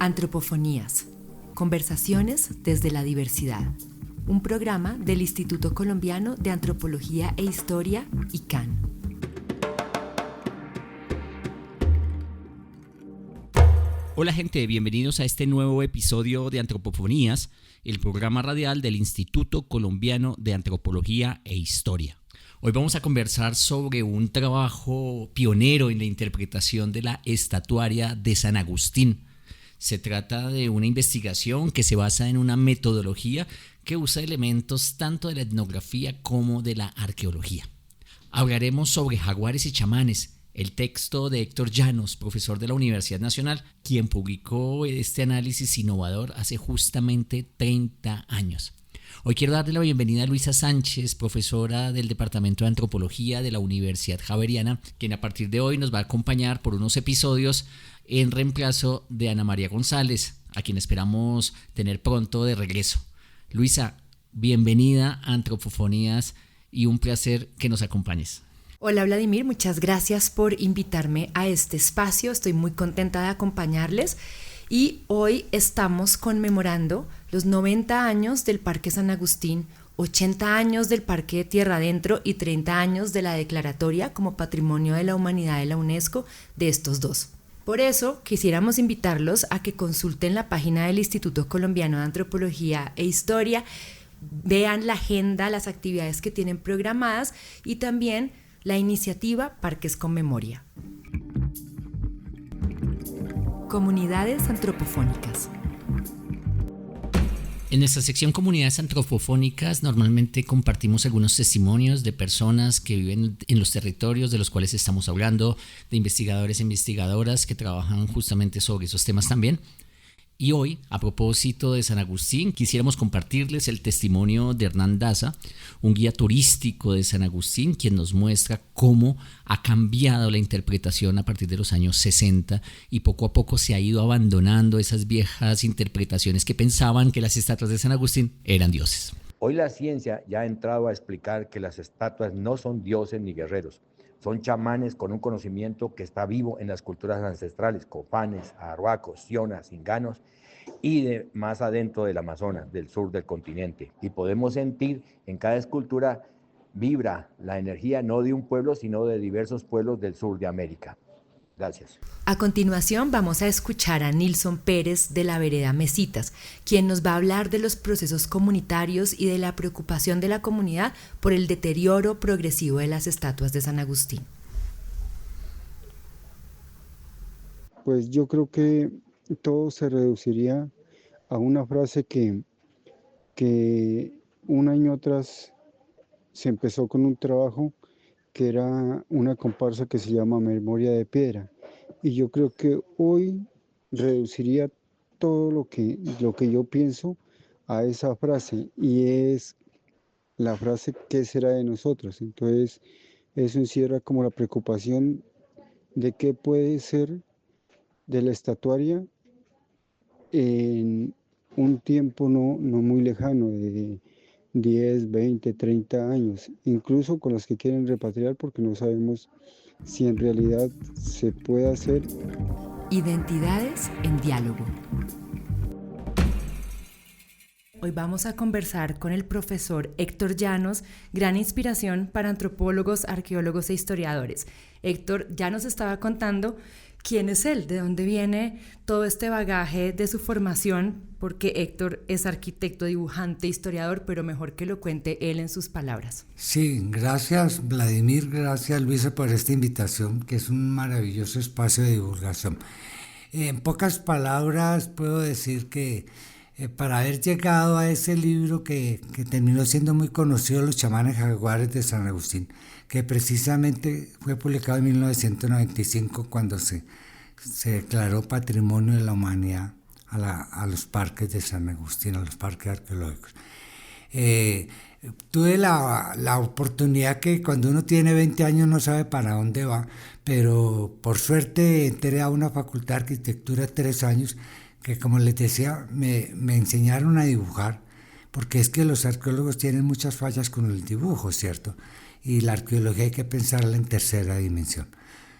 Antropofonías. Conversaciones desde la diversidad. Un programa del Instituto Colombiano de Antropología e Historia, ICANN. Hola gente, bienvenidos a este nuevo episodio de Antropofonías, el programa radial del Instituto Colombiano de Antropología e Historia. Hoy vamos a conversar sobre un trabajo pionero en la interpretación de la estatuaria de San Agustín. Se trata de una investigación que se basa en una metodología que usa elementos tanto de la etnografía como de la arqueología. Hablaremos sobre jaguares y chamanes, el texto de Héctor Llanos, profesor de la Universidad Nacional, quien publicó este análisis innovador hace justamente 30 años. Hoy quiero darle la bienvenida a Luisa Sánchez, profesora del Departamento de Antropología de la Universidad Javeriana, quien a partir de hoy nos va a acompañar por unos episodios en reemplazo de Ana María González, a quien esperamos tener pronto de regreso. Luisa, bienvenida a Antropofonías y un placer que nos acompañes. Hola Vladimir, muchas gracias por invitarme a este espacio. Estoy muy contenta de acompañarles y hoy estamos conmemorando los 90 años del Parque San Agustín, 80 años del Parque de Tierra Adentro y 30 años de la declaratoria como Patrimonio de la Humanidad de la UNESCO de estos dos. Por eso quisiéramos invitarlos a que consulten la página del Instituto Colombiano de Antropología e Historia, vean la agenda, las actividades que tienen programadas y también la iniciativa Parques con Memoria. Comunidades antropofónicas. En nuestra sección Comunidades Antropofónicas normalmente compartimos algunos testimonios de personas que viven en los territorios de los cuales estamos hablando, de investigadores e investigadoras que trabajan justamente sobre esos temas también. Y hoy, a propósito de San Agustín, quisiéramos compartirles el testimonio de Hernán Daza, un guía turístico de San Agustín, quien nos muestra cómo ha cambiado la interpretación a partir de los años 60 y poco a poco se ha ido abandonando esas viejas interpretaciones que pensaban que las estatuas de San Agustín eran dioses. Hoy la ciencia ya ha entrado a explicar que las estatuas no son dioses ni guerreros. Son chamanes con un conocimiento que está vivo en las culturas ancestrales, copanes, arhuacos, sionas, inganos y más adentro del Amazonas, del sur del continente. Y podemos sentir en cada escultura vibra la energía no de un pueblo, sino de diversos pueblos del sur de América. Gracias. A continuación vamos a escuchar a Nilson Pérez de la Vereda Mesitas, quien nos va a hablar de los procesos comunitarios y de la preocupación de la comunidad por el deterioro progresivo de las estatuas de San Agustín. Pues yo creo que todo se reduciría a una frase que un año atrás se empezó con un trabajo que era una comparsa que se llama Memoria de Piedra. Y yo creo que hoy reduciría todo lo que yo pienso a esa frase, y es la frase ¿qué será de nosotros? Entonces eso encierra como la preocupación de qué puede ser de la estatuaria en un tiempo no muy lejano, de 10, 20, 30 años, incluso con los que quieren repatriar, porque no sabemos si en realidad se puede hacer. Identidades en diálogo. Hoy vamos a conversar con el profesor Héctor Llanos, gran inspiración para antropólogos, arqueólogos e historiadores. Héctor ya nos estaba contando quién es él, de dónde viene todo este bagaje de su formación, porque Héctor es arquitecto, dibujante, historiador, pero mejor que lo cuente él en sus palabras. Sí, gracias Vladimir, gracias Luisa por esta invitación, que es un maravilloso espacio de divulgación. En pocas palabras puedo decir que para haber llegado a ese libro que terminó siendo muy conocido, Los chamanes jaguares de San Agustín, que precisamente fue publicado en 1995 cuando se declaró Patrimonio de la Humanidad a los parques de San Agustín, a los parques arqueológicos. Tuve la oportunidad que cuando uno tiene 20 años no sabe para dónde va, pero por suerte entré a una facultad de arquitectura 3 años que, como les decía, me enseñaron a dibujar, porque es que los arqueólogos tienen muchas fallas con el dibujo, ¿cierto? Y la arqueología hay que pensarla en tercera dimensión.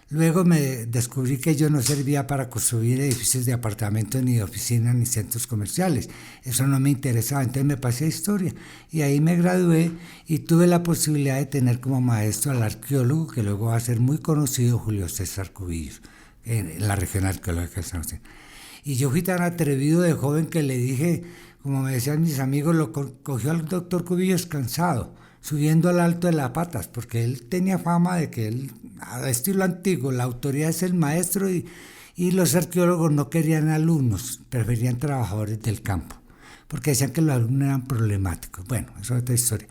Luego me descubrí que yo no servía para construir edificios de apartamentos, ni de oficinas, ni centros comerciales. Eso no me interesaba, entonces me pasé a historia. Y ahí me gradué y tuve la posibilidad de tener como maestro al arqueólogo, que luego va a ser muy conocido, Julio César Cubillos, en la región arqueológica de San José. Y yo fui tan atrevido de joven que le dije, como me decían mis amigos, lo cogió al doctor Cubillos cansado, subiendo al alto de las patas, porque él tenía fama de que él, al estilo antiguo, la autoridad es el maestro y los arqueólogos no querían alumnos, preferían trabajadores del campo, porque decían que los alumnos eran problemáticos. Bueno, eso es otra historia.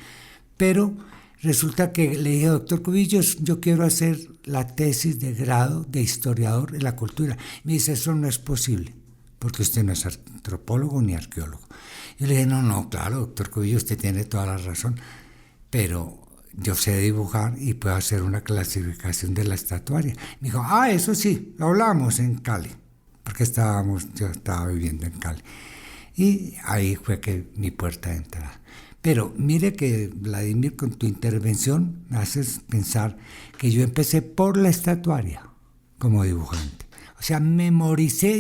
Pero resulta que le dije, doctor Cubillos, yo quiero hacer la tesis de grado de historiador en la cultura. Me dice, eso no es posible, porque usted no es antropólogo ni arqueólogo. Yo le dije, no, claro, doctor Cubillos, usted tiene toda la razón, pero yo sé dibujar y puedo hacer una clasificación de la estatuaria. Me dijo, eso sí, lo hablamos en Cali, porque yo estaba viviendo en Cali. Y ahí fue que mi puerta de entrada. Pero mire que, Vladimir, con tu intervención me haces pensar que yo empecé por la estatuaria como dibujante. O sea,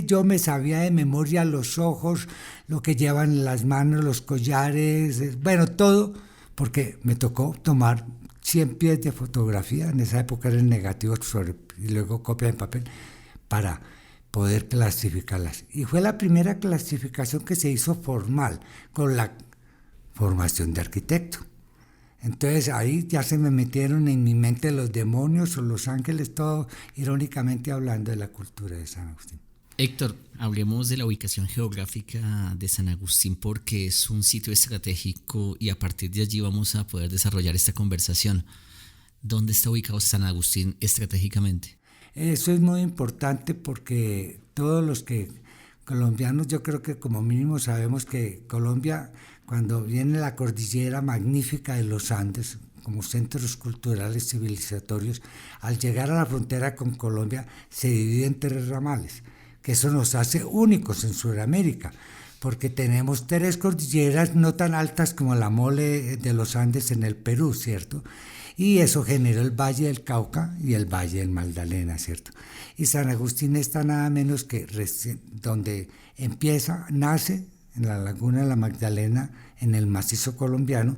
yo me sabía de memoria los ojos, lo que llevan en las manos, los collares, bueno, todo, porque me tocó tomar 100 pies de fotografía, en esa época eran negativos y luego copia en papel, para poder clasificarlas. Y fue la primera clasificación que se hizo formal, con la formación de arquitecto. Entonces ahí ya se me metieron en mi mente los demonios o los ángeles, todo irónicamente hablando de la cultura de San Agustín. Héctor, hablemos de la ubicación geográfica de San Agustín porque es un sitio estratégico y a partir de allí vamos a poder desarrollar esta conversación. ¿Dónde está ubicado San Agustín estratégicamente? Eso es muy importante porque todos los colombianos, yo creo que como mínimo sabemos que Colombia, cuando viene la cordillera magnífica de los Andes, como centros culturales civilizatorios, al llegar a la frontera con Colombia se divide en 3 ramales, que eso nos hace únicos en Sudamérica, porque tenemos 3 cordilleras no tan altas como la Mole de los Andes en el Perú, ¿cierto? Y eso generó el Valle del Cauca y el Valle del Magdalena, ¿cierto? Y San Agustín está nada menos que donde nace en la laguna de la Magdalena, en el macizo colombiano,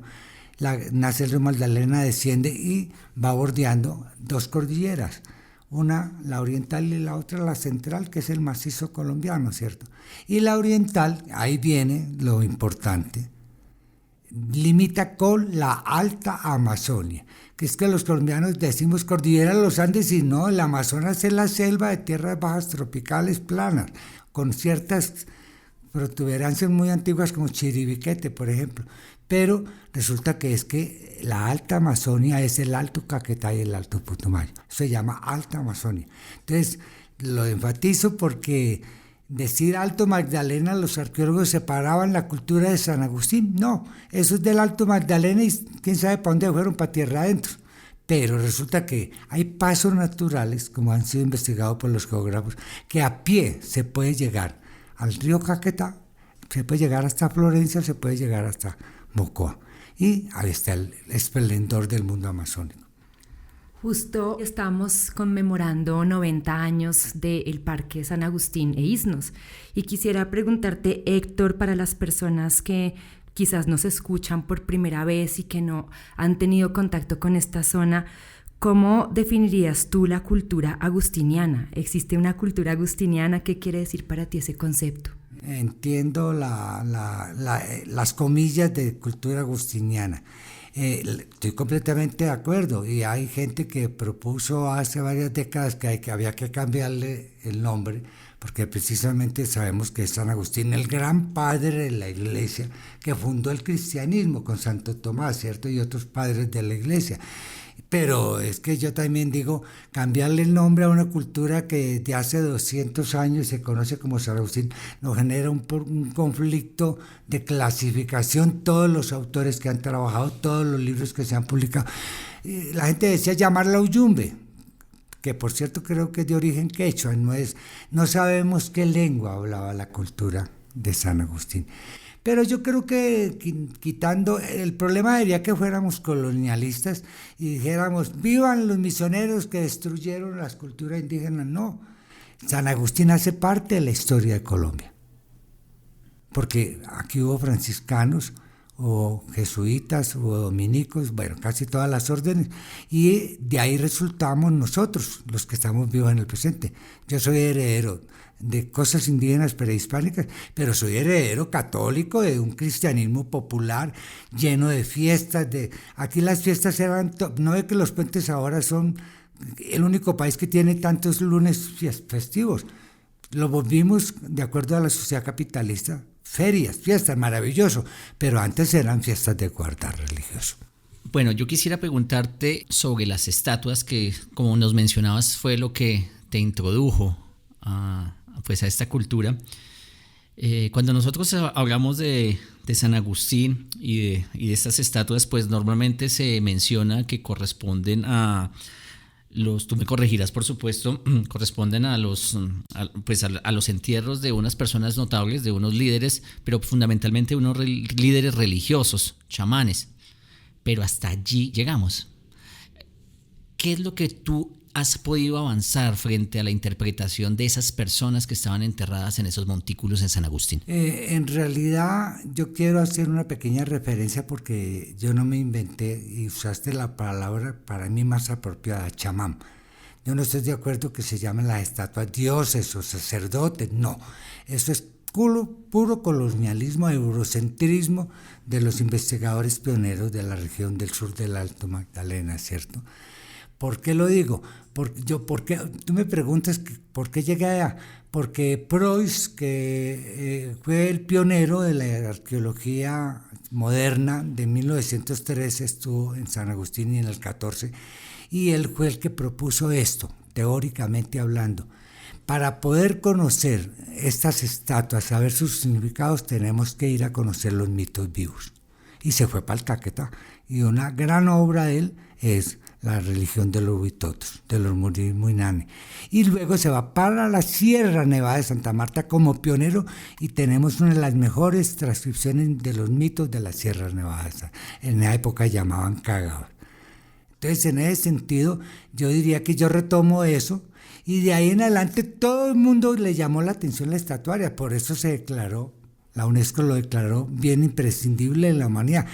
nace el río Magdalena, desciende y va bordeando 2 cordilleras, una la oriental y la otra la central, que es el macizo colombiano, ¿cierto? Y la oriental, ahí viene lo importante, limita con la Alta Amazonia, que es que los colombianos decimos cordillera de los Andes y no, el Amazonas es la selva de tierras bajas tropicales planas, con ciertas protuberancias muy antiguas como Chiribiquete, por ejemplo, pero resulta que es que la Alta Amazonia es el Alto Caquetá y el Alto Putumayo, se llama Alta Amazonia. Entonces lo enfatizo porque decir Alto Magdalena, los arqueólogos separaban la cultura de San Agustín. No, eso es del Alto Magdalena y quién sabe para dónde fueron, para tierra adentro. Pero resulta que hay pasos naturales, como han sido investigados por los geógrafos, que a pie se puede llegar al río Caquetá, se puede llegar hasta Florencia, se puede llegar hasta Mocoa. Y ahí está el esplendor del mundo amazónico. Justo estamos conmemorando 90 años del Parque San Agustín e Iznos. Y quisiera preguntarte, Héctor, para las personas que quizás nos escuchan por primera vez y que no han tenido contacto con esta zona, ¿cómo definirías tú la cultura agustiniana? ¿Existe una cultura agustiniana? ¿Qué quiere decir para ti ese concepto? Entiendo las comillas de cultura agustiniana. Estoy completamente de acuerdo y hay gente que propuso hace varias décadas que había que cambiarle el nombre porque precisamente sabemos que es San Agustín, el gran padre de la iglesia que fundó el cristianismo con Santo Tomás, ¿cierto? Y otros padres de la iglesia. Pero es que yo también digo, cambiarle el nombre a una cultura que desde hace 200 años se conoce como San Agustín, nos genera un conflicto de clasificación, todos los autores que han trabajado, todos los libros que se han publicado. La gente decía llamarla Uyumbe, que por cierto creo que es de origen quechua, no sabemos qué lengua hablaba la cultura de San Agustín. Pero yo creo que quitando, el problema sería que fuéramos colonialistas y dijéramos, vivan los misioneros que destruyeron las culturas indígenas. No, San Agustín hace parte de la historia de Colombia, porque aquí hubo franciscanos, o jesuitas, o dominicos, bueno, casi todas las órdenes, y de ahí resultamos nosotros, los que estamos vivos en el presente. Yo soy heredero de cosas indígenas prehispánicas, pero soy heredero católico de un cristianismo popular lleno de fiestas. Aquí las fiestas eran, no ve que los puentes ahora son el único país que tiene tantos lunes festivos. Lo volvimos, de acuerdo a la sociedad capitalista, ferias, fiestas, maravilloso, pero antes eran fiestas de guardar religioso. Bueno, yo quisiera preguntarte sobre las estatuas que, como nos mencionabas, fue lo que te introdujo a esta cultura. Cuando nosotros hablamos de San Agustín y de estas estatuas, pues normalmente se menciona que corresponden a tú me corregirás por supuesto, corresponden a los entierros de unas personas notables, de unos líderes, pero fundamentalmente unos líderes religiosos, chamanes. Pero hasta allí llegamos. ¿Qué es lo que tú has podido avanzar frente a la interpretación de esas personas que estaban enterradas en esos montículos en San Agustín? En realidad yo quiero hacer una pequeña referencia porque yo no me inventé y usaste la palabra para mí más apropiada, chamán. Yo no estoy de acuerdo que se llamen las estatuas dioses o sacerdotes, no. Eso es puro colonialismo, eurocentrismo de los investigadores pioneros de la región del sur del Alto Magdalena, ¿cierto? ¿Por qué lo digo? Tú me preguntas por qué llegué allá. Porque Preuss, que fue el pionero de la arqueología moderna, de 1913 estuvo en San Agustín y en el 14, y él fue el que propuso esto, teóricamente hablando. Para poder conocer estas estatuas, saber sus significados, tenemos que ir a conocer los mitos vivos. Y se fue para el Caquetá. Y una gran obra de él es la religión de los Huitotos, de los Muirmuinane. Y luego se va para la Sierra Nevada de Santa Marta como pionero y tenemos una de las mejores transcripciones de los mitos de la Sierra Nevada. En la época llamaban Cagabas. Entonces, en ese sentido, yo diría que yo retomo eso y de ahí en adelante todo el mundo le llamó la atención la estatuaria. Por eso se declaró, la UNESCO lo declaró bien imprescindible en la humanidad.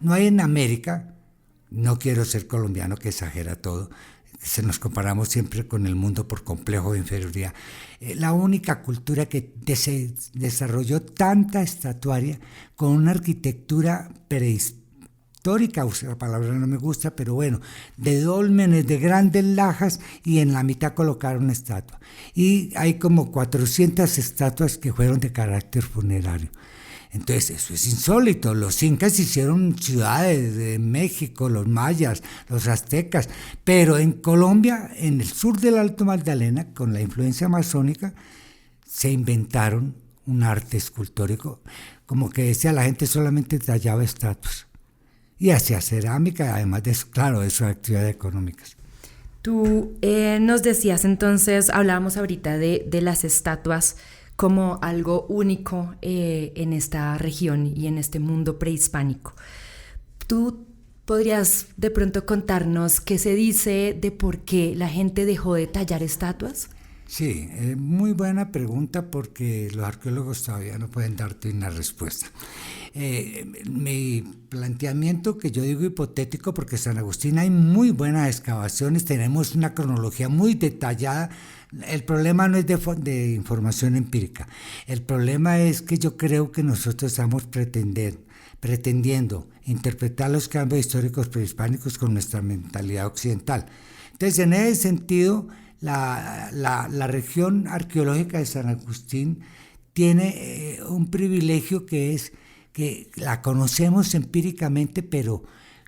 No hay en América, no quiero ser colombiano que exagera todo, nos comparamos siempre con el mundo por complejo de inferioridad. La única cultura que se desarrolló tanta estatuaria con una arquitectura prehistórica, la palabra no me gusta, pero bueno, de dólmenes, de grandes lajas y en la mitad colocaron una estatua. Y hay como 400 estatuas que fueron de carácter funerario. Entonces, eso es insólito. Los incas hicieron ciudades de México, los mayas, los aztecas, pero en Colombia, en el sur del Alto Magdalena, con la influencia amazónica, se inventaron un arte escultórico, como que decía la gente solamente tallaba estatuas y hacía cerámica, además de eso, claro, de sus actividades económicas. Tú nos decías entonces, hablábamos ahorita de las estatuas como algo único en esta región y en este mundo prehispánico. ¿Tú podrías de pronto contarnos qué se dice de por qué la gente dejó de tallar estatuas? Sí, muy buena pregunta porque los arqueólogos todavía no pueden darte una respuesta. Mi planteamiento, que yo digo hipotético porque en San Agustín hay muy buenas excavaciones, tenemos una cronología muy detallada. El problema no es de información empírica, el problema es que yo creo que nosotros estamos pretendiendo interpretar los cambios históricos prehispánicos con nuestra mentalidad occidental. Entonces, en ese sentido, la región arqueológica de San Agustín tiene un privilegio que es que la conocemos empíricamente, pero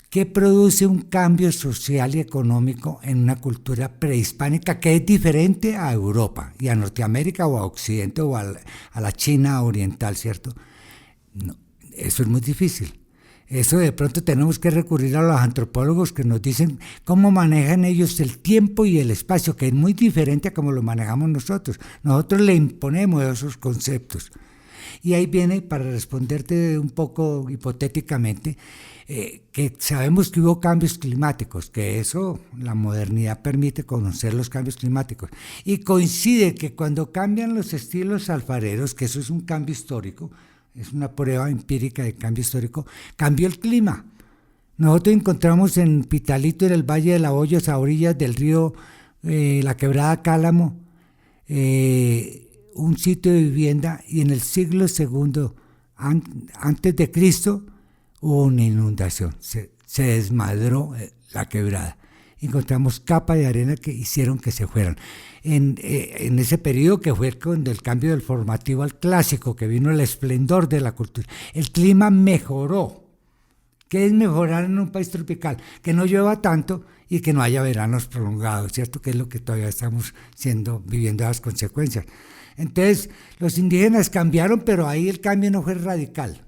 que produce un cambio social y económico en una cultura prehispánica que es diferente a Europa y a Norteamérica o a Occidente o a la China oriental, ¿cierto? No, eso es muy difícil. Eso de pronto tenemos que recurrir a los antropólogos que nos dicen cómo manejan ellos el tiempo y el espacio, que es muy diferente a cómo lo manejamos nosotros. Nosotros le imponemos esos conceptos. Y ahí viene, para responderte un poco hipotéticamente, que sabemos que hubo cambios climáticos, que eso, la modernidad permite conocer los cambios climáticos. Y coincide que cuando cambian los estilos alfareros, que eso es un cambio histórico, es una prueba empírica de cambio histórico, cambió el clima. Nosotros encontramos en Pitalito, en el Valle de la Hoyos, a orillas del río, la quebrada Cálamo, un sitio de vivienda, y en el siglo II antes de Cristo hubo una inundación, se desmadró la quebrada. Encontramos capas de arena que hicieron que se fueran. En ese periodo que fue con el cambio del formativo al clásico, que vino el esplendor de la cultura, el clima mejoró. ¿Qué es mejorar en un país tropical? Que no llueva tanto y que no haya veranos prolongados, ¿cierto? Que es lo que todavía estamos viviendo las consecuencias. Entonces, los indígenas cambiaron, pero ahí el cambio no fue radical.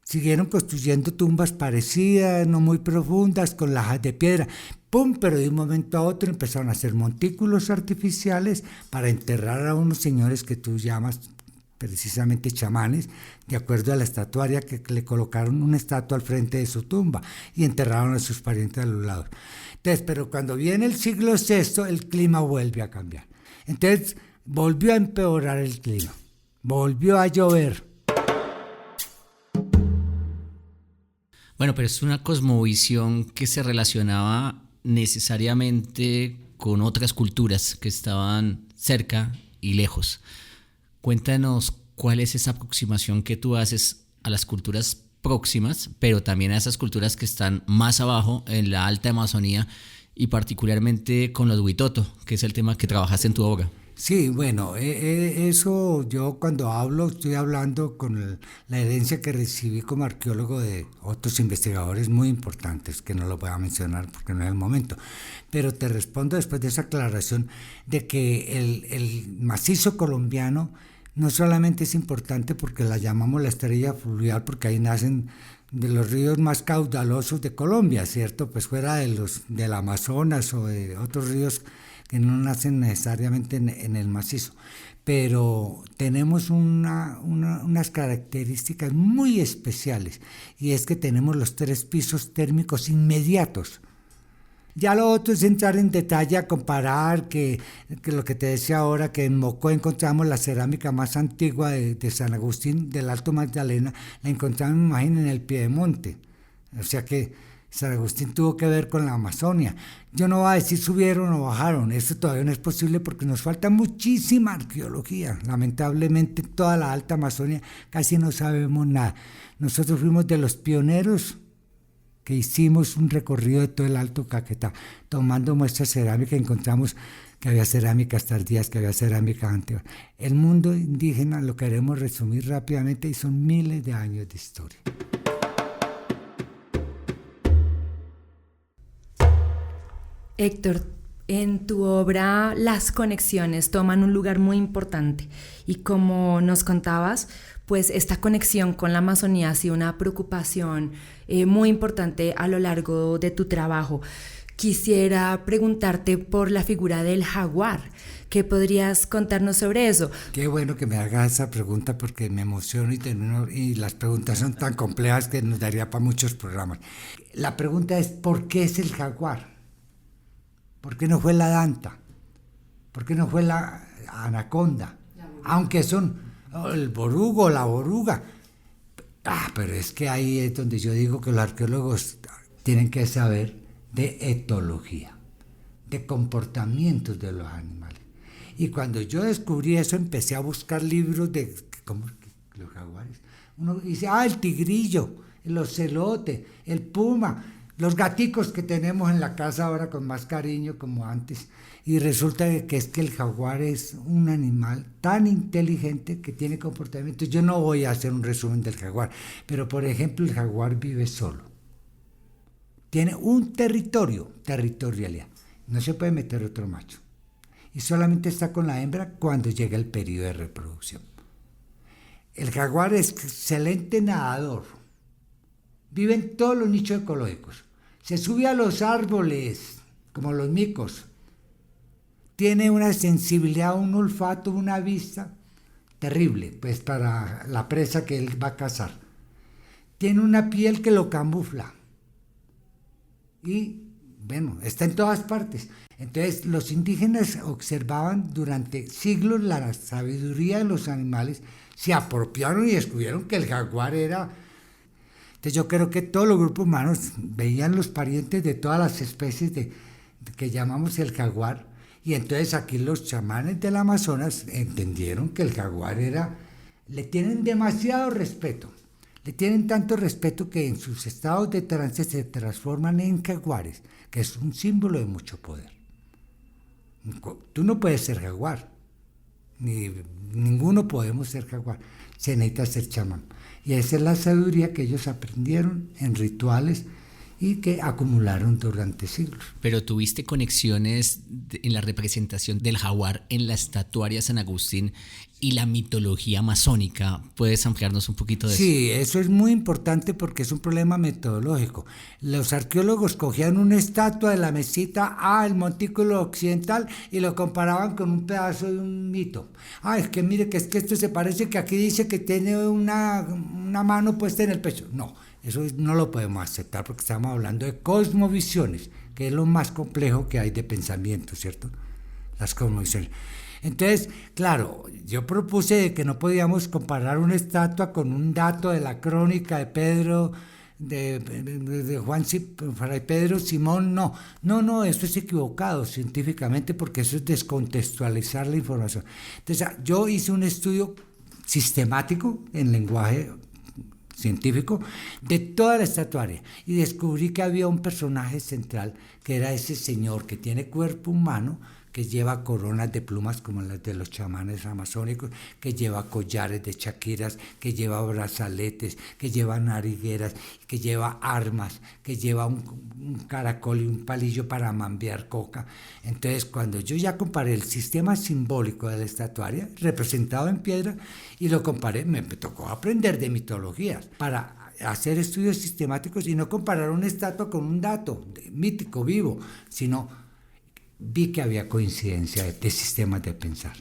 Siguieron construyendo tumbas parecidas, no muy profundas, con lajas de piedra. ¡Pum! Pero de un momento a otro empezaron a hacer montículos artificiales para enterrar a unos señores que tú llamas precisamente chamanes, de acuerdo a la estatuaria, que le colocaron una estatua al frente de su tumba y enterraron a sus parientes a los lados. Entonces, pero cuando viene el siglo VI, el clima vuelve a cambiar. Entonces, volvió a empeorar el clima, volvió a llover. Bueno, pero es una cosmovisión que se relacionaba necesariamente con otras culturas que estaban cerca y lejos. Cuéntanos cuál es esa aproximación que tú haces a las culturas próximas, pero también a esas culturas que están más abajo en la alta Amazonía, y particularmente con los Huitoto, que es el tema que trabajas en tu obra. Sí, bueno, eso yo cuando hablo estoy hablando con la herencia que recibí como arqueólogo de otros investigadores muy importantes, que no lo voy a mencionar porque no es el momento, pero te respondo después de esa aclaración de que el macizo colombiano no solamente es importante porque la llamamos la estrella fluvial, porque ahí nacen de los ríos más caudalosos de Colombia, ¿cierto? Pues fuera del Amazonas o de otros ríos que no nacen necesariamente en el macizo, pero tenemos unas características muy especiales, y es que tenemos los 3 pisos térmicos inmediatos. Ya lo otro es entrar en detalle a comparar que lo que te decía ahora, que en Mocó encontramos la cerámica más antigua de San Agustín del Alto Magdalena, la encontramos, me imagino, en el Piedemonte. O sea que San Agustín tuvo que ver con la Amazonia. Yo no voy a decir subieron o bajaron, eso todavía no es posible porque nos falta muchísima arqueología. Lamentablemente toda la alta Amazonia casi no sabemos nada. Nosotros fuimos de los pioneros que hicimos un recorrido de todo el Alto Caquetá, tomando muestras cerámicas, encontramos que había cerámicas tardías, que había cerámica antigua. El mundo indígena lo queremos resumir rápidamente y son miles de años de historia. Héctor, en tu obra las conexiones toman un lugar muy importante, y como nos contabas, pues esta conexión con la Amazonía ha sido una preocupación muy importante a lo largo de tu trabajo. Quisiera preguntarte por la figura del jaguar. ¿Qué podrías contarnos sobre eso? Qué bueno que me hagas esa pregunta porque me emociono y las preguntas son tan complejas que nos daría para muchos programas. La pregunta es, ¿por qué es el jaguar? ¿Por qué no fue la danta? ¿Por qué no fue la anaconda? Aunque son el borugo, la boruga. Pero es que ahí es donde yo digo que los arqueólogos tienen que saber de etología, de comportamientos de los animales. Y cuando yo descubrí eso, empecé a buscar libros de ¿cómo los jaguares? Uno dice, el tigrillo, el ocelote, el puma, los gaticos que tenemos en la casa ahora con más cariño como antes, y resulta que es que el jaguar es un animal tan inteligente que tiene comportamientos. Yo no voy a hacer un resumen del jaguar, pero por ejemplo el jaguar vive solo, tiene un territorialidad, no se puede meter otro macho, y solamente está con la hembra cuando llega el periodo de reproducción. El jaguar es excelente nadador, vive en todos los nichos ecológicos. Se sube a los árboles, como los micos. Tiene una sensibilidad, un olfato, una vista terrible, pues para la presa que él va a cazar. Tiene una piel que lo camufla. Y, bueno, está en todas partes. Entonces, los indígenas observaban durante siglos la sabiduría de los animales, se apropiaron y descubrieron que el jaguar era... Entonces, yo creo que todos los grupos humanos veían los parientes de todas las especies que llamamos el jaguar, y entonces aquí los chamanes del Amazonas entendieron que el jaguar era... Le tienen demasiado respeto. Le tienen tanto respeto que en sus estados de trance se transforman en jaguares, que es un símbolo de mucho poder. Tú no puedes ser jaguar, ni ninguno podemos ser jaguar, se necesita ser chamán. Y esa es la sabiduría que ellos aprendieron en rituales y que acumularon durante siglos. Pero tuviste conexiones en la representación del jaguar en la estatuaria San Agustín y la mitología amazónica. ¿Puedes ampliarnos un poquito de eso? Sí, eso es muy importante porque es un problema metodológico. Los arqueólogos cogían una estatua de la mesita el montículo occidental y lo comparaban con un pedazo de un mito. Es que mire, que esto se parece, que aquí dice que tiene una mano puesta en el pecho. No, eso no lo podemos aceptar porque estamos hablando de cosmovisiones, que es lo más complejo que hay de pensamiento, ¿cierto? Las cosmovisiones. Entonces, claro, yo propuse que no podíamos comparar una estatua con un dato de la crónica de Pedro, de Fray Pedro Simón. No, eso es equivocado científicamente porque eso es descontextualizar la información. Entonces, yo hice un estudio sistemático en lenguaje científico de toda la estatuaria y descubrí que había un personaje central que era ese señor que tiene cuerpo humano, que lleva coronas de plumas como las de los chamanes amazónicos, que lleva collares de chaquiras, que lleva brazaletes, que lleva narigueras, que lleva armas, que lleva un caracol y un palillo para mambear coca. Entonces, cuando yo ya comparé el sistema simbólico de la estatuaria, representado en piedra, y lo comparé, me tocó aprender de mitologías para hacer estudios sistemáticos y no comparar una estatua con un dato mítico, vivo, sino... vi que había coincidencia de sistemas de pensar.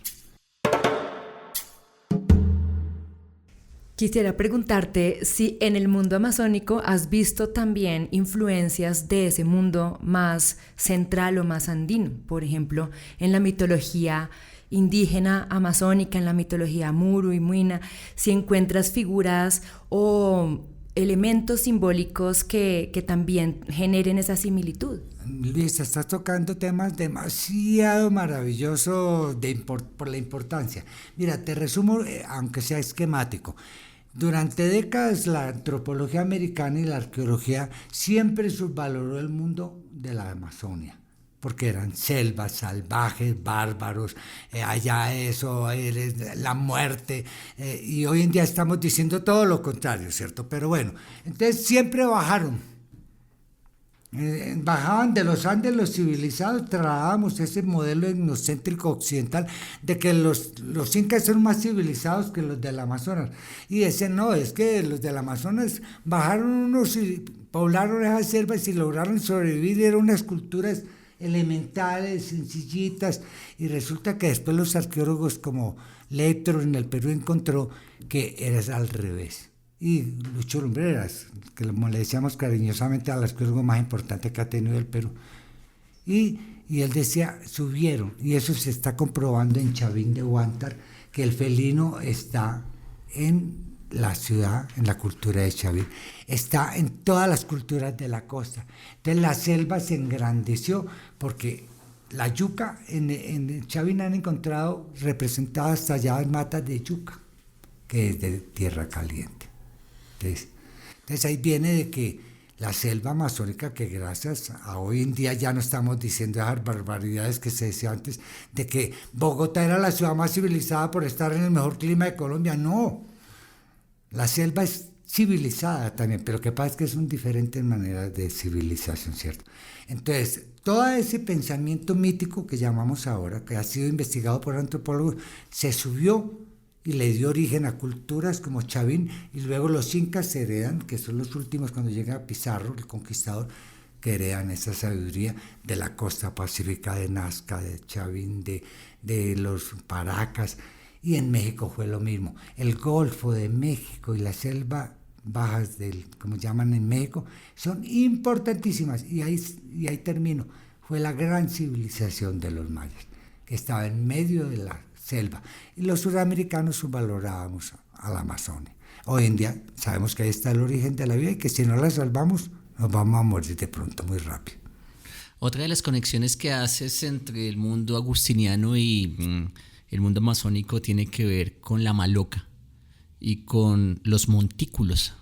Quisiera preguntarte si en el mundo amazónico has visto también influencias de ese mundo más central o más andino, por ejemplo, en la mitología indígena amazónica, en la mitología Muru y Muina, si encuentras figuras o elementos simbólicos que también generen esa similitud. Luis, estás tocando temas demasiado maravillosos por la importancia. Mira, te resumo, aunque sea esquemático. Durante décadas la antropología americana y la arqueología siempre subvaloró el mundo de la Amazonia, porque eran selvas, salvajes, bárbaros, allá eso, la muerte, y hoy en día estamos diciendo todo lo contrario, ¿cierto? Pero bueno, entonces siempre bajaban de los Andes los civilizados, trabajábamos ese modelo etnocéntrico occidental de que los incas son más civilizados que los del Amazonas, y decían, no, es que los del Amazonas bajaron unos y poblaron esas selvas y lograron sobrevivir, eran unas culturas elementales, sencillitas, y resulta que después los arqueólogos como Lectro en el Perú encontró que era al revés. Y Lucho Lumbreras, que le decíamos cariñosamente al arqueólogo más importante que ha tenido el Perú, y él decía, subieron, y eso se está comprobando en Chavín de Huántar, que el felino está en la ciudad, en la cultura de Chavín, está en todas las culturas de la costa. Entonces la selva se engrandeció porque la yuca, en Chavín han encontrado representadas talladas matas de yuca, que es de tierra caliente. Entonces ahí viene de que la selva amazónica, que gracias a hoy en día ya no estamos diciendo esas barbaridades que se decía antes, de que Bogotá era la ciudad más civilizada por estar en el mejor clima de Colombia, no. La selva es civilizada también, pero lo que pasa es que son diferentes maneras de civilización, ¿cierto? Entonces, todo ese pensamiento mítico que llamamos ahora, que ha sido investigado por antropólogos, se subió y le dio origen a culturas como Chavín, y luego los incas heredan, que son los últimos cuando llega Pizarro, el conquistador, que heredan esa sabiduría de la costa pacífica de Nazca, de Chavín, de los Paracas, y en México fue lo mismo. El Golfo de México y la selva bajas como llaman en México, son importantísimas, y ahí termino. Fue la gran civilización de los mayas, que estaba en medio de la selva, y los sudamericanos subvalorábamos a la Amazonia. Hoy en día sabemos que ahí está el origen de la vida y que si no la salvamos nos vamos a morir de pronto muy rápido. Otra de las conexiones que haces entre el mundo agustiniano y el mundo amazónico tiene que ver con la maloca y con los montículos.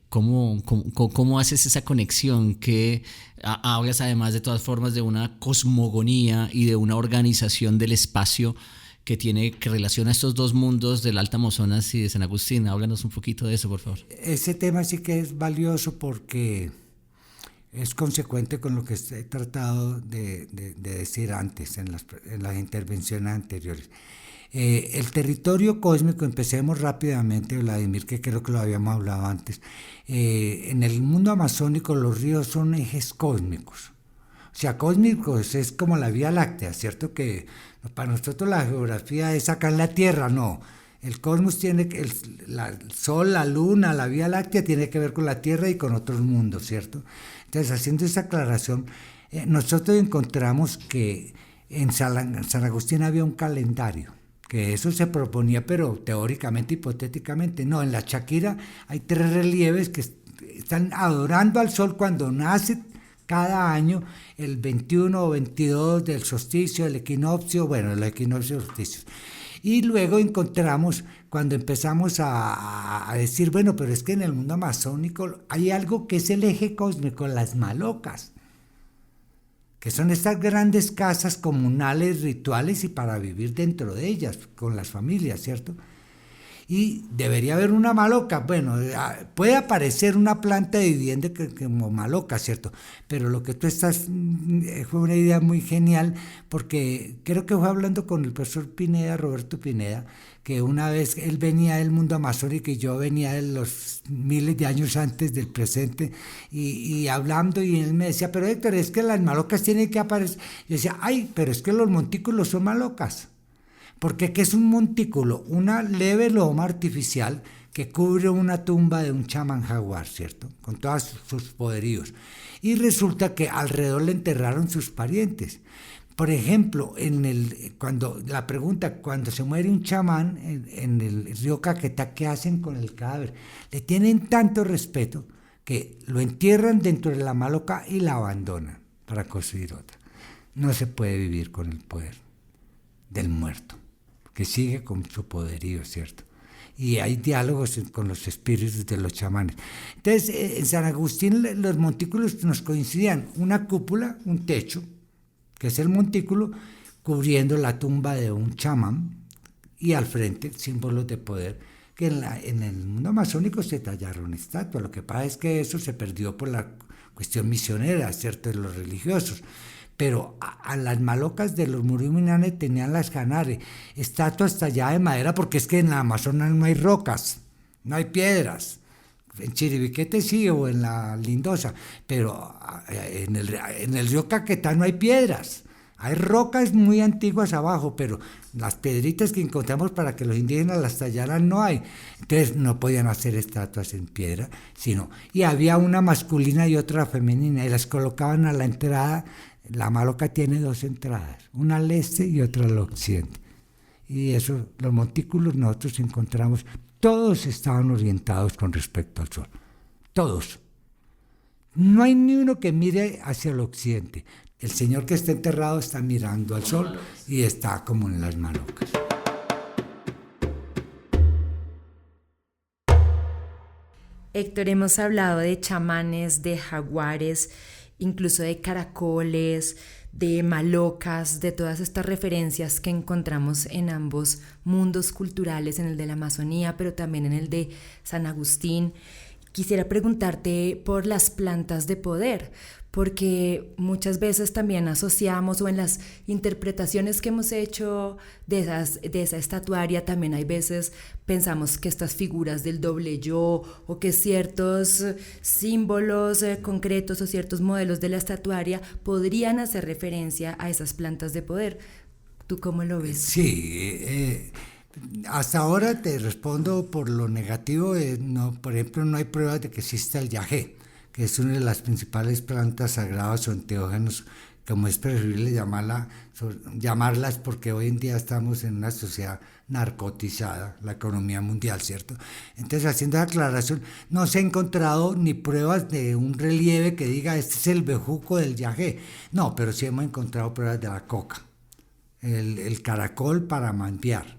¿Cómo haces esa conexión? Que hablas además de todas formas de una cosmogonía y de una organización del espacio que relaciona estos dos mundos del Alto Amazonas y de San Agustín. Háblanos un poquito de eso, por favor. Ese tema sí que es valioso porque es consecuente con lo que he tratado de decir antes en las intervenciones anteriores. El territorio cósmico, empecemos rápidamente, Vladimir, que creo que lo habíamos hablado antes. En el mundo amazónico los ríos son ejes cósmicos. O sea, cósmicos es como la Vía Láctea, ¿cierto? Que para nosotros la geografía es acá en la Tierra, no. El cosmos tiene el Sol, la Luna, la Vía Láctea tiene que ver con la Tierra y con otros mundos, ¿cierto? Entonces, haciendo esa aclaración, nosotros encontramos que en San Agustín había un calendario, que eso se proponía, pero teóricamente, hipotéticamente. No, en la Shakira hay 3 relieves que están adorando al sol cuando nace cada año, el 21 o 22 del solsticio, el equinoccio, bueno, el equinoccio y solsticio. Y luego encontramos, cuando empezamos a decir, bueno, pero es que en el mundo amazónico hay algo que es el eje cósmico, las malocas, que son estas grandes casas comunales, rituales, y para vivir dentro de ellas, con las familias, ¿cierto? Y debería haber una maloca. Bueno, puede aparecer una planta de vivienda como maloca, ¿cierto? Pero lo que tú estás, fue una idea muy genial, porque creo que fue hablando con el profesor Pineda, Roberto Pineda, que una vez él venía del mundo amazónico y yo venía de los miles de años antes del presente, y hablando, y él me decía, pero Héctor, es que las malocas tienen que aparecer. Yo decía, ay, pero es que los montículos son malocas. Porque ¿qué es un montículo? Una leve loma artificial que cubre una tumba de un chamán jaguar, ¿cierto? Con todos sus poderíos. Y resulta que alrededor le enterraron sus parientes. Por ejemplo, cuando se muere un chamán en el río Caquetá, ¿qué hacen con el cadáver? Le tienen tanto respeto que lo entierran dentro de la maloca y la abandonan para construir otra. No se puede vivir con el poder del muerto, que sigue con su poderío, ¿cierto? Y hay diálogos con los espíritus de los chamanes. Entonces, en San Agustín los montículos nos coincidían, una cúpula, un techo, que es el montículo, cubriendo la tumba de un chamán, y al frente símbolos de poder, que en el mundo amazónico se tallaron estatuas. Lo que pasa es que eso se perdió por la cuestión misionera, ¿cierto?, de los religiosos. Pero a las malocas de los Muruminanes tenían las Canare, estatuas talladas de madera, porque es que en la Amazonas no hay rocas, no hay piedras. En Chiribiquete sí, o en la Lindosa, pero en el río Caquetá no hay piedras. Hay rocas muy antiguas abajo, pero las piedritas que encontramos para que los indígenas las tallaran no hay. Entonces no podían hacer estatuas en piedra, y había una masculina y otra femenina, y las colocaban a la entrada. La maloca tiene 2 entradas, una al este y otra al occidente. Y eso, los montículos nosotros encontramos, todos estaban orientados con respecto al sol. Todos. No hay ni uno que mire hacia el occidente. El señor que está enterrado está mirando al sol y está como en las malocas. Héctor, hemos hablado de chamanes, de jaguares, incluso de caracoles, de malocas, de todas estas referencias que encontramos en ambos mundos culturales, en el de la Amazonía, pero también en el de San Agustín. quisiera preguntarte por las plantas de poder, porque muchas veces también asociamos o en las interpretaciones que hemos hecho de esa estatuaria también hay veces pensamos que estas figuras del doble yo o que ciertos símbolos concretos o ciertos modelos de la estatuaria podrían hacer referencia a esas plantas de poder. ¿Tú cómo lo ves? Sí, hasta ahora te respondo por lo negativo. No, por ejemplo, no hay pruebas de que exista el yagé, que es una de las principales plantas sagradas o enteógenos, como es preferible llamarlas, porque hoy en día estamos en una sociedad narcotizada, la economía mundial, ¿cierto? Entonces, haciendo esa aclaración, no se ha encontrado ni pruebas de un relieve que diga este es el bejuco del yagé. No, pero sí hemos encontrado pruebas de la coca, el caracol para mampear,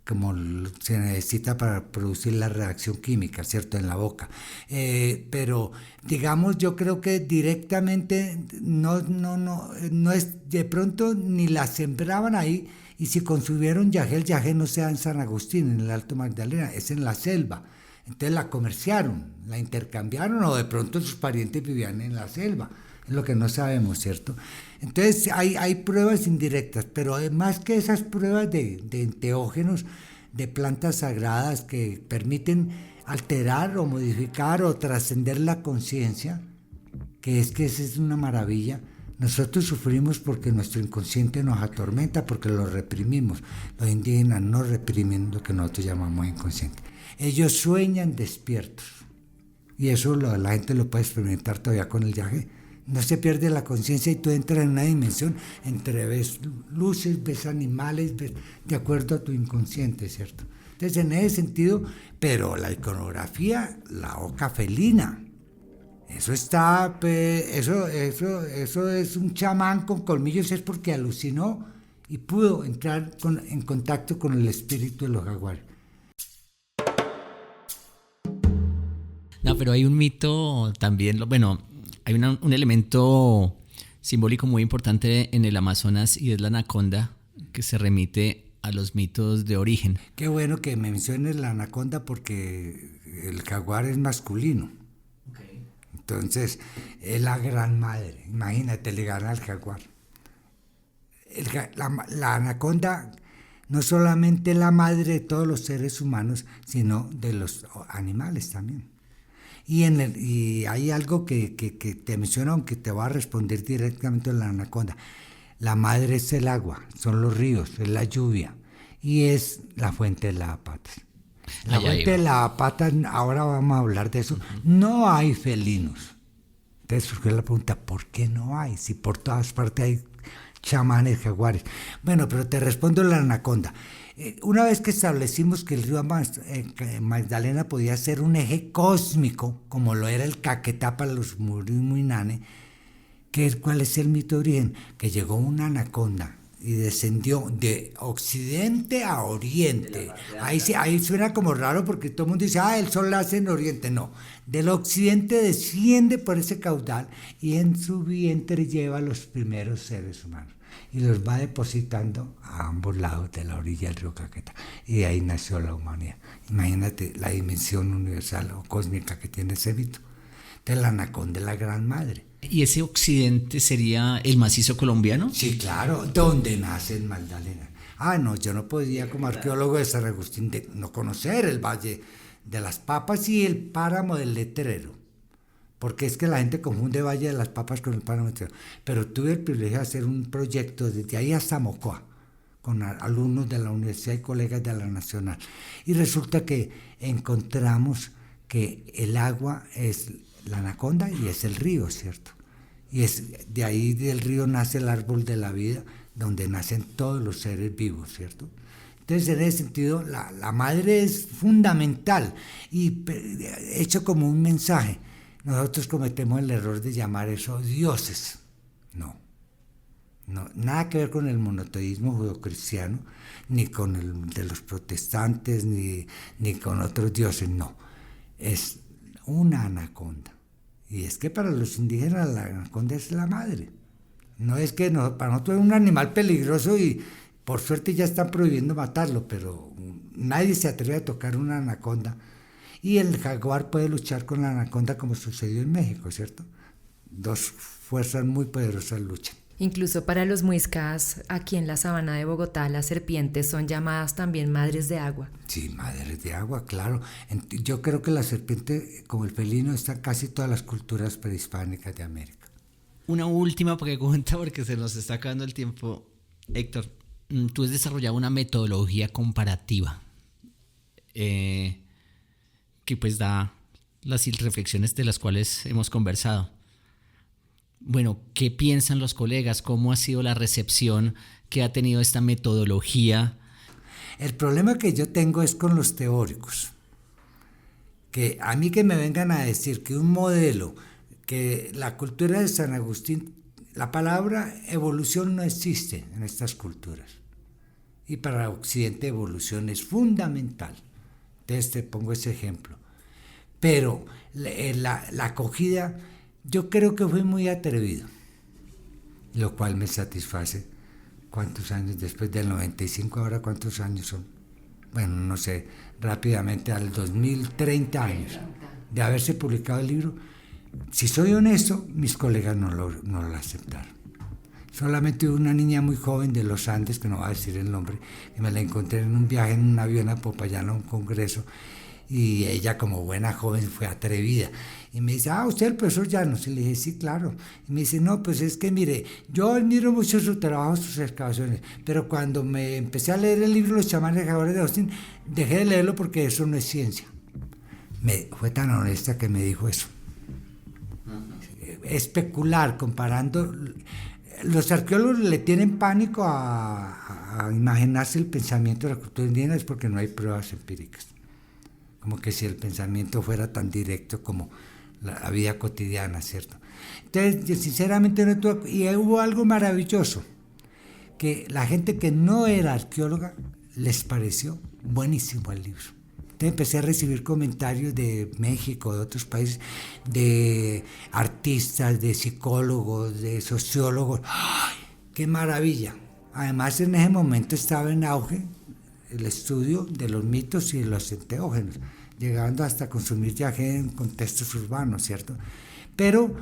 como se necesita para producir la reacción química, ¿cierto?, en la boca. Pero, digamos, yo creo que directamente no es, de pronto ni la sembraban ahí, y si consumieron yagé, el yagé no se da en San Agustín, en el Alto Magdalena, es en la selva. Entonces la comerciaron, la intercambiaron, o de pronto sus parientes vivían en la selva. Es lo que no sabemos, ¿cierto? Entonces hay pruebas indirectas, pero además que esas pruebas de enteógenos, de plantas sagradas que permiten alterar o modificar o trascender la conciencia, que esa es una maravilla. Nosotros sufrimos porque nuestro inconsciente nos atormenta, porque lo reprimimos. Los indígenas no reprimen lo que nosotros llamamos inconsciente. Ellos sueñan despiertos, y eso la gente lo puede experimentar todavía con el yagé. No se pierde la conciencia y tú entras en una dimensión entre ves luces, ves animales, ves de acuerdo a tu inconsciente, ¿cierto? Entonces, en ese sentido, pero la iconografía, la oca felina, eso está, eso es un chamán con colmillos, es porque alucinó y pudo entrar en contacto con el espíritu de los jaguares. No, pero hay un mito también, hay un elemento simbólico muy importante en el Amazonas y es la anaconda, que se remite a los mitos de origen. Qué bueno que menciones la anaconda porque el jaguar es masculino. Okay. Entonces, es la gran madre. Imagínate, le gana al jaguar. La anaconda no solamente la madre de todos los seres humanos, sino de los animales también. Y hay algo que te menciono, aunque te voy a responder directamente en la anaconda. La madre es el agua, son los ríos, es la lluvia, y es la fuente de lavapatas. La fuente de lavapatas, ahora vamos a hablar de eso. No hay felinos. Entonces surgió la pregunta, ¿por qué no hay? Si por todas partes hay chamanes, jaguares. Bueno, pero te respondo la anaconda. Una vez que establecimos que el río Magdalena podía ser un eje cósmico, como lo era el Caquetá para los Murinane, ¿cuál es el mito de origen? Que llegó una anaconda y descendió de occidente a oriente. Ahí suena como raro porque todo el mundo dice, el sol nace en oriente. No, del occidente desciende por ese caudal y en su vientre lleva a los primeros seres humanos y los va depositando a ambos lados de la orilla del río Caquetá, y de ahí nació la humanidad. Imagínate la dimensión universal o cósmica que tiene ese mito. Entonces la anaconda es la gran madre. ¿Y ese occidente sería el macizo colombiano? Sí, claro, donde nace el Magdalena. No, yo no podía como arqueólogo de San Agustín no conocer el Valle de las Papas y el Páramo del Letrero, porque es que la gente confunde Valle de las Papas con el Páramo del Letrero. Pero tuve el privilegio de hacer un proyecto desde ahí hasta Mocoa, con alumnos de la universidad y colegas de la Nacional. Y resulta que encontramos que el agua es la anaconda y es el río, ¿cierto? Y es de ahí del río nace el árbol de la vida, donde nacen todos los seres vivos, ¿cierto? Entonces, en ese sentido, la madre es fundamental y hecho como un mensaje. Nosotros cometemos el error de llamar eso dioses. No, nada que ver con el monoteísmo judeocristiano, ni con el de los protestantes, ni con otros dioses, no. Es una anaconda. Y es que para los indígenas la anaconda es la madre. No es que para nosotros es un animal peligroso y por suerte ya están prohibiendo matarlo, pero nadie se atreve a tocar una anaconda. y el jaguar puede luchar con la anaconda como sucedió en México, ¿cierto? Dos fuerzas muy poderosas luchan. Incluso para los muiscas, aquí en la sabana de Bogotá, las serpientes son llamadas también madres de agua. Sí, madres de agua, claro. Yo creo que la serpiente, como el felino, está en casi todas las culturas prehispánicas de América. Una última pregunta porque se nos está acabando el tiempo. Héctor, tú has desarrollado una metodología comparativa que pues da las reflexiones de las cuales hemos conversado. Bueno, ¿qué piensan los colegas? ¿Cómo ha sido la recepción que ha tenido esta metodología? El problema que yo tengo es con los teóricos. Que a mí que me vengan a decir que un modelo, que la cultura de San Agustín, la palabra evolución no existe en estas culturas. Y para Occidente evolución es fundamental. Entonces te pongo ese ejemplo. Pero la acogida, yo creo que fue muy atrevido, lo cual me satisface. ¿Cuántos años después del 95 ahora cuántos años son? Bueno, no sé, rápidamente al 2030 años de haberse publicado el libro. Si soy honesto, mis colegas no lo aceptaron. Solamente una niña muy joven de los Andes, que no voy a decir el nombre, que me la encontré en un viaje en un avión a Popayán a un congreso, y ella como buena joven fue atrevida y me dice, usted es el profesor Llanos, y le dije, sí, claro, y me dice, no, pues es que mire, yo admiro mucho su trabajo, sus excavaciones, pero cuando me empecé a leer el libro Los chamanes jaguares de Austin, dejé de leerlo porque eso no es ciencia. Fue tan honesta que me dijo eso. Especular, comparando. Los arqueólogos le tienen pánico a imaginarse el pensamiento de la cultura indígena, es porque no hay pruebas empíricas. Como que si el pensamiento fuera tan directo como la vida cotidiana, ¿cierto? Entonces, yo sinceramente no tuve... Y hubo algo maravilloso, que la gente que no era arqueóloga les pareció buenísimo el libro. Entonces empecé a recibir comentarios de México, de otros países, de artistas, de psicólogos, de sociólogos. ¡Ay, qué maravilla! Además, en ese momento estaba en auge el estudio de los mitos y de los enteógenos, llegando hasta consumir yagé en contextos urbanos, ¿cierto? Pero,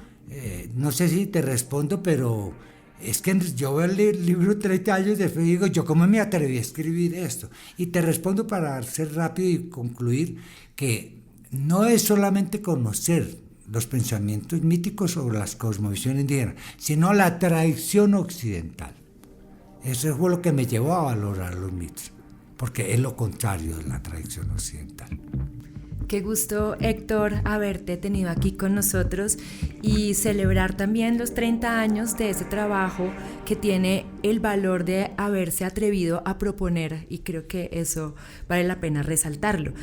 no sé si te respondo, pero es que yo veo el libro 30 años después y digo, ¿yo cómo me atreví a escribir esto? Y te respondo para ser rápido y concluir que no es solamente conocer los pensamientos míticos sobre las cosmovisiones indígenas, sino la tradición occidental. Eso fue lo que me llevó a valorar los mitos, porque es lo contrario de la tradición occidental. Qué gusto, Héctor, haberte tenido aquí con nosotros y celebrar también los 30 años de ese trabajo que tiene el valor de haberse atrevido a proponer, y creo que eso vale la pena resaltarlo.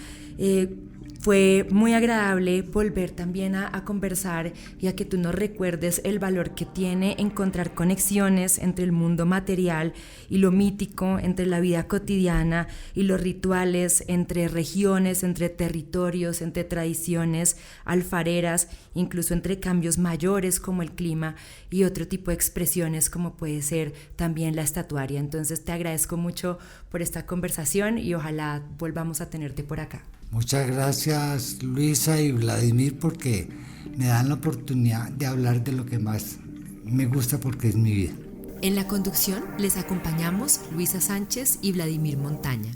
Fue muy agradable volver también a conversar y a que tú nos recuerdes el valor que tiene encontrar conexiones entre el mundo material y lo mítico, entre la vida cotidiana y los rituales, entre regiones, entre territorios, entre tradiciones alfareras, incluso entre cambios mayores como el clima y otro tipo de expresiones como puede ser también la estatuaria. Entonces te agradezco mucho por esta conversación y ojalá volvamos a tenerte por acá. Muchas gracias, Luisa y Vladimir, porque me dan la oportunidad de hablar de lo que más me gusta, porque es mi vida. En la conducción les acompañamos Luisa Sánchez y Vladimir Montaña.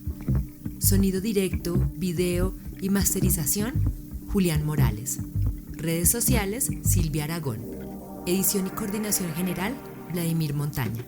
Sonido directo, video y masterización, Julián Morales. Redes sociales, Silvia Aragón. Edición y coordinación general, Vladimir Montaña.